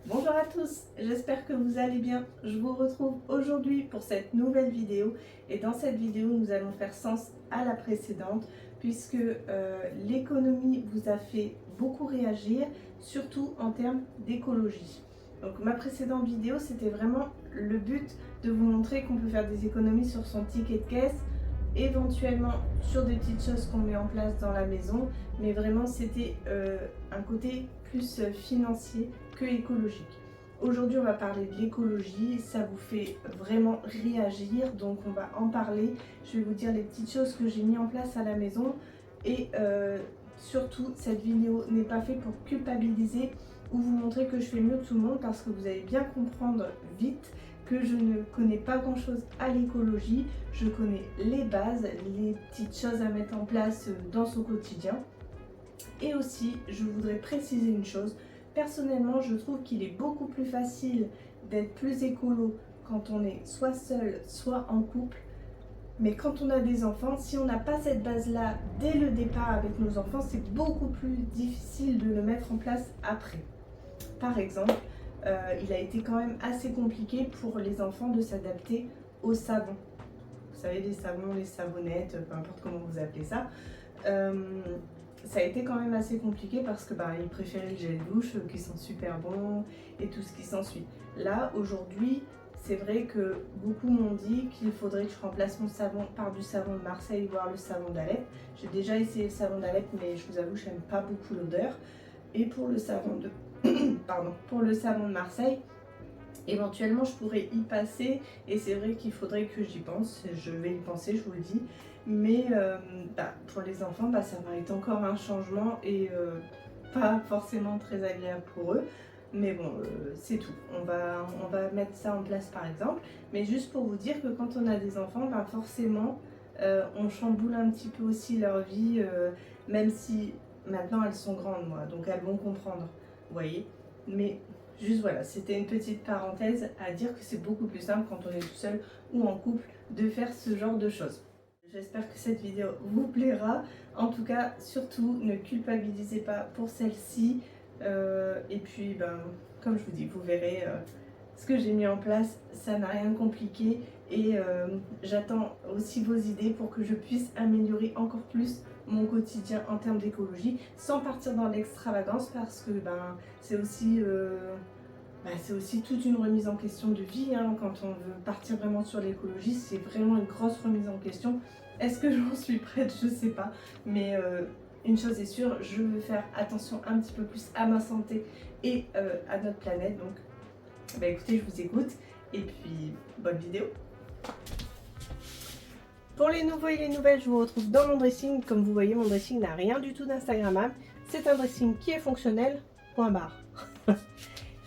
Bonjour à tous, j'espère que vous allez bien. Je vous retrouve aujourd'hui pour cette nouvelle vidéo et dans cette vidéo nous allons faire sens à la précédente puisque l'économie vous a fait beaucoup réagir, surtout en termes d'écologie. Donc ma précédente vidéo c'était vraiment le but de vous montrer qu'on peut faire des économies sur son ticket de caisse, éventuellement sur des petites choses qu'on met en place dans la maison, mais vraiment c'était un côté plus financier que écologique. Aujourd'hui on va parler de l'écologie, ça vous fait vraiment réagir, donc on va en parler. Je vais vous dire les petites choses que j'ai mis en place à la maison et surtout cette vidéo n'est pas faite pour culpabiliser ou vous montrer que je fais mieux que tout le monde, parce que vous allez bien comprendre vite que je ne connais pas grand chose à l'écologie. Je connais les bases, les petites choses à mettre en place dans son quotidien. Et aussi, je voudrais préciser une chose. Personnellement, je trouve qu'il est beaucoup plus facile d'être plus écolo quand on est soit seul, soit en couple. Mais quand on a des enfants, si on n'a pas cette base-là dès le départ avec nos enfants, c'est beaucoup plus difficile de le mettre en place après. Par exemple, il a été quand même assez compliqué pour les enfants de s'adapter au savon. Vous savez, les savons, les savonnettes, peu importe comment vous appelez ça. Ça a été quand même assez compliqué parce que ils préféraient le gel douche qui sent super bon et tout ce qui s'ensuit. Là, aujourd'hui, c'est vrai que beaucoup m'ont dit qu'il faudrait que je remplace mon savon par du savon de Marseille, voire le savon d'Alep. J'ai déjà essayé le savon d'Alep, mais je vous avoue, je n'aime pas beaucoup l'odeur. Et pour le savon de pour le savon de Marseille, éventuellement je pourrais y passer et c'est vrai qu'il faudrait que j'y pense, je vais y penser, je vous le dis. Mais pour les enfants, ça va être encore un changement et pas forcément très agréable pour eux. Mais bon, c'est tout. On va mettre ça en place par exemple. Mais juste pour vous dire que quand on a des enfants, forcément, on chamboule un petit peu aussi leur vie, même si maintenant elles sont grandes, moi, donc elles vont comprendre, vous voyez. Mais juste voilà, c'était une petite parenthèse à dire que c'est beaucoup plus simple quand on est tout seul ou en couple de faire ce genre de choses. J'espère que cette vidéo vous plaira. En tout cas, surtout, ne culpabilisez pas pour celle-ci. Et puis, comme je vous dis, vous verrez ce que j'ai mis en place. Ça n'a rien de compliqué. Et j'attends aussi vos idées pour que je puisse améliorer encore plus mon quotidien en termes d'écologie, sans partir dans l'extravagance, parce que c'est aussi... c'est aussi toute une remise en question de vie, hein. Quand on veut partir vraiment sur l'écologie, c'est vraiment une grosse remise en question. Est-ce que j'en suis prête? Je sais pas. Mais une chose est sûre, je veux faire attention un petit peu plus à ma santé et à notre planète. Donc écoutez, je vous écoute et puis bonne vidéo. Pour les nouveaux et les nouvelles, je vous retrouve dans mon dressing. Comme vous voyez, mon dressing n'a rien du tout d'instagrammable. C'est un dressing qui est fonctionnel, point barre.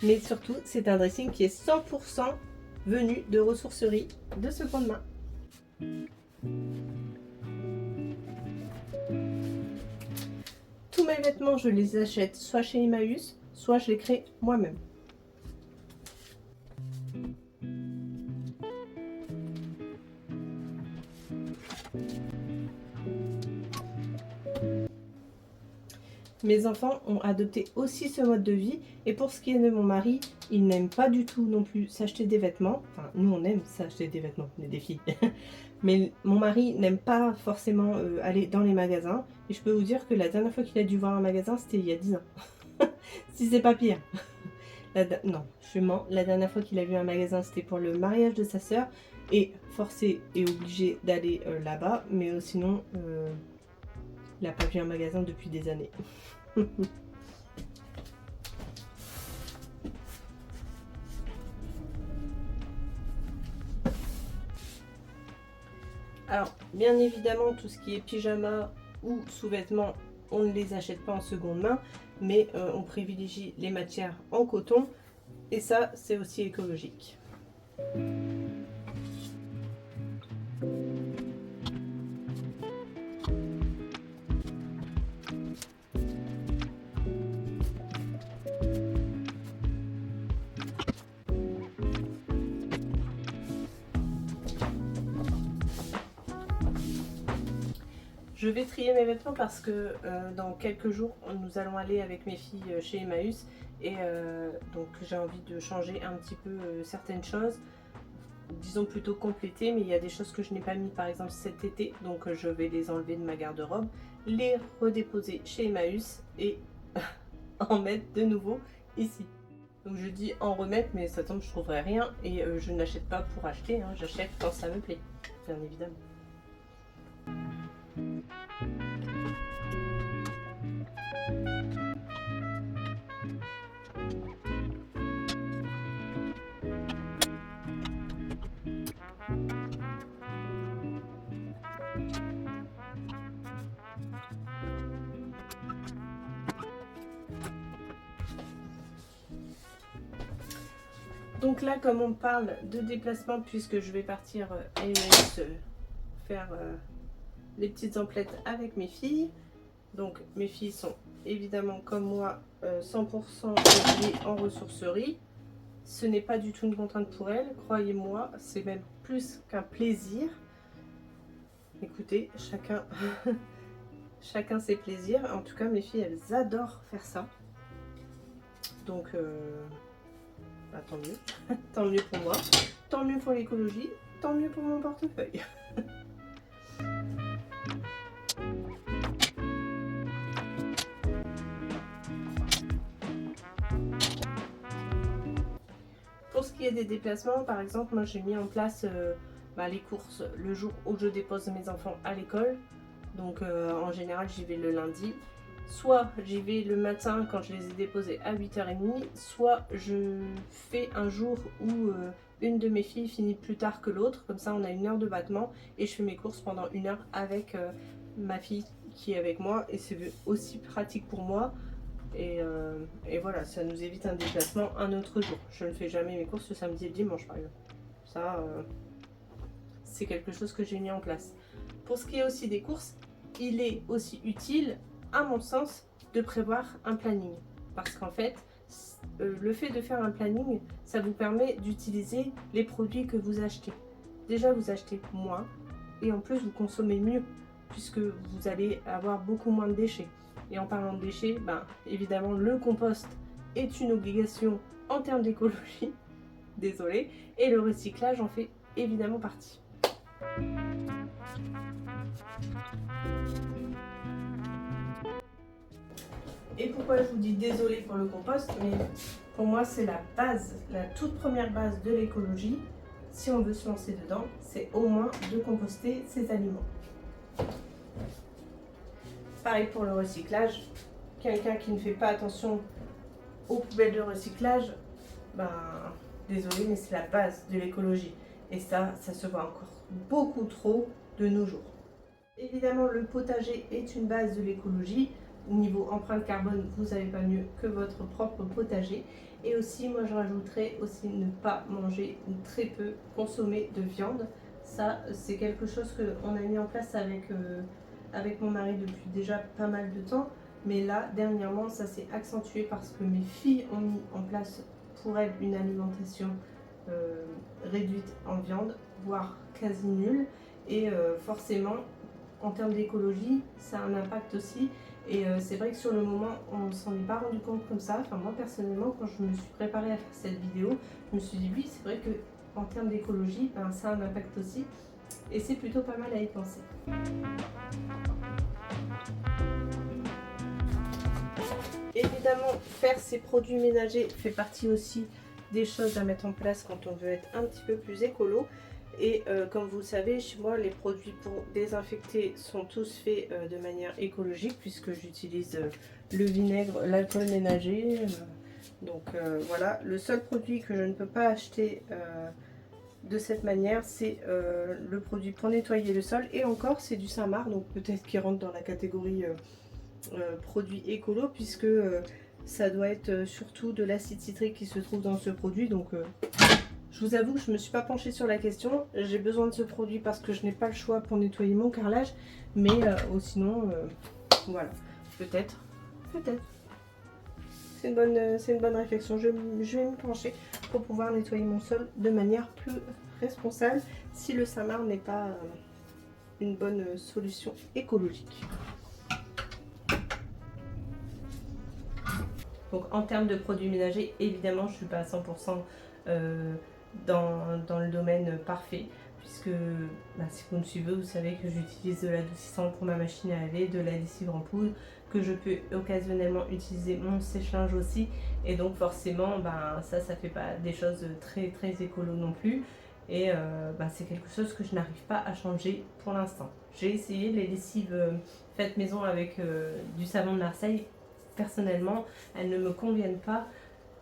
Mais surtout, c'est un dressing qui est 100% venu de ressourcerie de seconde main. Tous mes vêtements, je les achète soit chez Emmaüs, soit je les crée moi-même. Mes enfants ont adopté aussi ce mode de vie, et pour ce qui est de mon mari, il n'aime pas du tout non plus s'acheter des vêtements. Enfin, nous on aime s'acheter des vêtements, on est des filles. Mais mon mari n'aime pas forcément aller dans les magasins, et je peux vous dire que la dernière fois qu'il a dû voir un magasin, c'était il y a 10 ans. Si c'est pas pire. Non, je mens. La dernière fois qu'il a vu un magasin, c'était pour le mariage de sa sœur, et forcé et obligé d'aller là-bas, mais sinon, il n'a pas vu un magasin depuis des années. Alors, bien évidemment, tout ce qui est pyjama ou sous-vêtements, on ne les achète pas en seconde main, mais on privilégie les matières en coton, et ça, c'est aussi écologique. Je vais trier mes vêtements parce que dans quelques jours, nous allons aller avec mes filles chez Emmaüs Et donc j'ai envie de changer un petit peu certaines choses, disons plutôt compléter, mais il y a des choses que je n'ai pas mis par exemple cet été, donc je vais les enlever de ma garde-robe, les redéposer chez Emmaüs et en mettre de nouveau ici. Donc je dis en remettre, mais ça tombe, je trouverai rien et je n'achète pas pour acheter, hein, j'achète quand ça me plaît, bien évidemment. Donc là, comme on parle de déplacement, puisque je vais partir à Emmaüs faire les petites emplettes avec mes filles. Donc mes filles sont évidemment comme moi 100% liées en ressourcerie. Ce n'est pas du tout une contrainte pour elles, croyez-moi, c'est même plus qu'un plaisir. Écoutez, chacun ses plaisirs. En tout cas, mes filles, elles adorent faire ça. Donc, bah, tant mieux. Tant mieux pour moi, tant mieux pour l'écologie, tant mieux pour mon portefeuille. Pour ce qui est des déplacements, par exemple, moi j'ai mis en place les courses le jour où je dépose mes enfants à l'école. Donc en général j'y vais le lundi. Soit j'y vais le matin quand je les ai déposés à 8h30, soit je fais un jour où une de mes filles finit plus tard que l'autre. Comme ça on a 1 heure de battement et je fais mes courses pendant 1 heure avec ma fille qui est avec moi. Et c'est aussi pratique pour moi. Et voilà, ça nous évite un déplacement un autre jour. Je ne fais jamais mes courses le samedi et le dimanche par exemple. Ça, c'est quelque chose que j'ai mis en place. Pour ce qui est aussi des courses, il est aussi utile, à mon sens, de prévoir un planning. Parce qu'en fait, le fait de faire un planning, ça vous permet d'utiliser les produits que vous achetez. Déjà, vous achetez moins et en plus, vous consommez mieux puisque vous allez avoir beaucoup moins de déchets. Et en parlant de déchets, évidemment, le compost est une obligation en termes d'écologie, désolé, et le recyclage en fait évidemment partie. Et pourquoi je vous dis désolé pour le compost, mais pour moi c'est la base, la toute première base de l'écologie. Si on veut se lancer dedans, c'est au moins de composter ses aliments. Pareil pour le recyclage, quelqu'un qui ne fait pas attention aux poubelles de recyclage, désolé, mais c'est la base de l'écologie. Et ça se voit encore beaucoup trop de nos jours. Évidemment, le potager est une base de l'écologie. Niveau empreinte carbone, vous n'avez pas mieux que votre propre potager. Et aussi, moi je rajouterais aussi ne pas manger ou très peu consommer de viande. Ça, c'est quelque chose qu'on a mis en place avec mon mari depuis déjà pas mal de temps. Mais là, dernièrement, ça s'est accentué parce que mes filles ont mis en place pour elles une alimentation réduite en viande, voire quasi nulle. Et forcément, en termes d'écologie, ça a un impact aussi. Et c'est vrai que sur le moment, on ne s'en est pas rendu compte comme ça. Enfin, moi personnellement, quand je me suis préparée à faire cette vidéo, je me suis dit oui, c'est vrai qu'en termes d'écologie, ça a un impact aussi. Et c'est plutôt pas mal à y penser. Évidemment, faire ces produits ménagers fait partie aussi des choses à mettre en place quand on veut être un petit peu plus écolo. Et comme vous le savez, chez moi, les produits pour désinfecter sont tous faits de manière écologique puisque j'utilise le vinaigre, l'alcool ménager. Voilà, le seul produit que je ne peux pas acheter de cette manière, c'est le produit pour nettoyer le sol. Et encore, c'est du Saint-Marc, donc peut-être qu'il rentre dans la catégorie produit écolo puisque ça doit être surtout de l'acide citrique qui se trouve dans ce produit. Donc je vous avoue que je ne me suis pas penchée sur la question. J'ai besoin de ce produit parce que je n'ai pas le choix pour nettoyer mon carrelage. Mais sinon, voilà. Peut-être. C'est une bonne réflexion. Je vais me pencher pour pouvoir nettoyer mon sol de manière plus responsable si le Saint-Marc n'est pas une bonne solution écologique. Donc en termes de produits ménagers, évidemment je ne suis pas à 100% dans le domaine parfait, puisque si vous me suivez, vous savez que j'utilise de l'adoucissant pour ma machine à laver, de la lessive en poudre, que je peux occasionnellement utiliser mon sèche-linge aussi, et donc forcément ça fait pas des choses très très écolo non plus, et c'est quelque chose que je n'arrive pas à changer pour l'instant. J'ai essayé les lessives faites maison avec du savon de Marseille. Personnellement, elles ne me conviennent pas.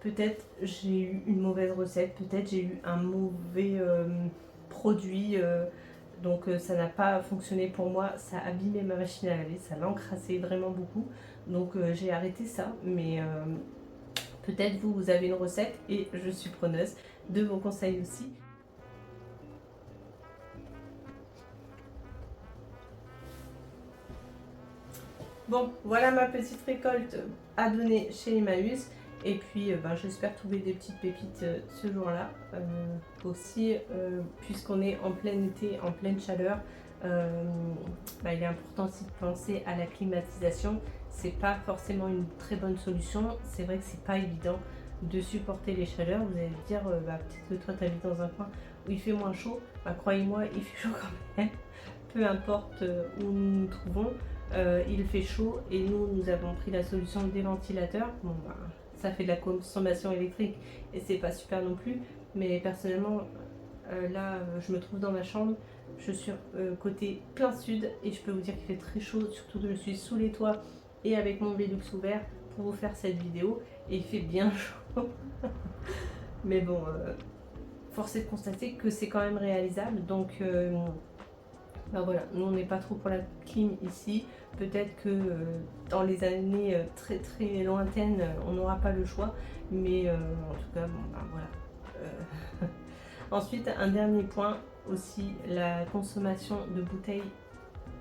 Peut-être j'ai eu une mauvaise recette, peut-être j'ai eu un mauvais produit, donc ça n'a pas fonctionné pour moi, ça a abîmé ma machine à laver, ça l'encrassait vraiment beaucoup, donc j'ai arrêté ça, mais peut-être vous avez une recette et je suis preneuse de vos conseils aussi. Bon, voilà ma petite récolte à donner chez Emmaüs. Et puis j'espère trouver des petites pépites ce jour-là. Aussi, puisqu'on est en plein été, en pleine chaleur, il est important aussi de penser à la climatisation. C'est pas forcément une très bonne solution. C'est vrai que c'est pas évident de supporter les chaleurs. Vous allez me dire, peut-être que toi tu habites dans un coin où il fait moins chaud. Croyez-moi, il fait chaud quand même. Peu importe où nous nous trouvons. Il fait chaud et nous avons pris la solution des ventilateurs. Bon, ça fait de la consommation électrique et c'est pas super non plus, mais personnellement là je me trouve dans ma chambre, je suis côté plein sud et je peux vous dire qu'il fait très chaud, surtout que je suis sous les toits et avec mon Velux ouvert pour vous faire cette vidéo, et il fait bien chaud. Mais bon, force est de constater que c'est quand même réalisable, donc voilà, nous on n'est pas trop pour la clim ici. Peut-être que dans les années très très lointaines, on n'aura pas le choix. Mais en tout cas, voilà. Ensuite, un dernier point aussi, la consommation de bouteilles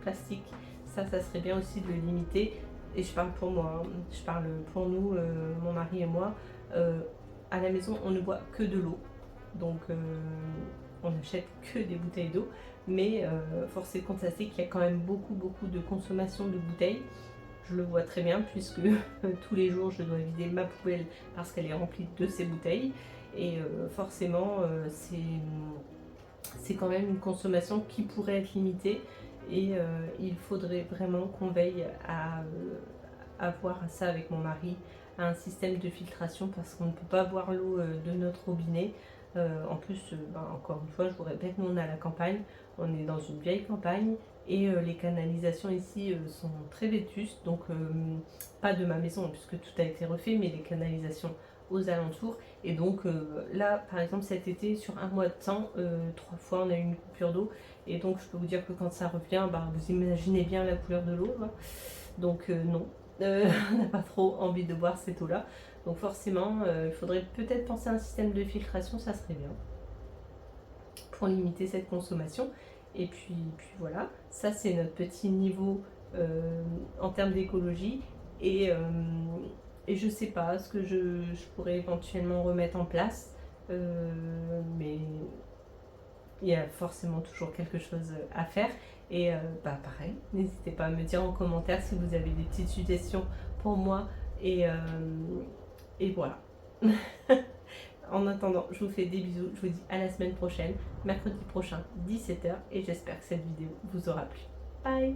plastiques. Ça serait bien aussi de le limiter. Et je parle pour moi, hein. Je parle pour nous, mon mari et moi. À la maison, on ne boit que de l'eau. Donc on n'achète que des bouteilles d'eau, mais force est de constater qu'il y a quand même beaucoup de consommation de bouteilles. Je le vois très bien puisque tous les jours je dois vider ma poubelle parce qu'elle est remplie de ces bouteilles, et forcément c'est quand même une consommation qui pourrait être limitée, et il faudrait vraiment qu'on veille à avoir ça avec mon mari, à un système de filtration, parce qu'on ne peut pas boire l'eau de notre robinet. En plus, encore une fois, je vous répète, nous on est à la campagne, on est dans une vieille campagne, et les canalisations ici sont très vétustes, donc pas de ma maison puisque tout a été refait, mais les canalisations aux alentours. Et donc là, par exemple, cet été, sur un mois de temps, 3 fois on a eu une coupure d'eau, et donc je peux vous dire que quand ça revient, vous imaginez bien la couleur de l'eau, hein. Donc non, on n'a pas trop envie de boire cette eau-là. Donc forcément, il faudrait peut-être penser à un système de filtration, ça serait bien, pour limiter cette consommation. Et puis voilà, ça c'est notre petit niveau en termes d'écologie. Et je sais pas ce que je pourrais éventuellement remettre en place, mais il y a forcément toujours quelque chose à faire. Et pareil, n'hésitez pas à me dire en commentaire si vous avez des petites suggestions pour moi, et voilà. En attendant, je vous fais des bisous, je vous dis à la semaine prochaine, mercredi prochain, 17 h, et j'espère que cette vidéo vous aura plu. Bye!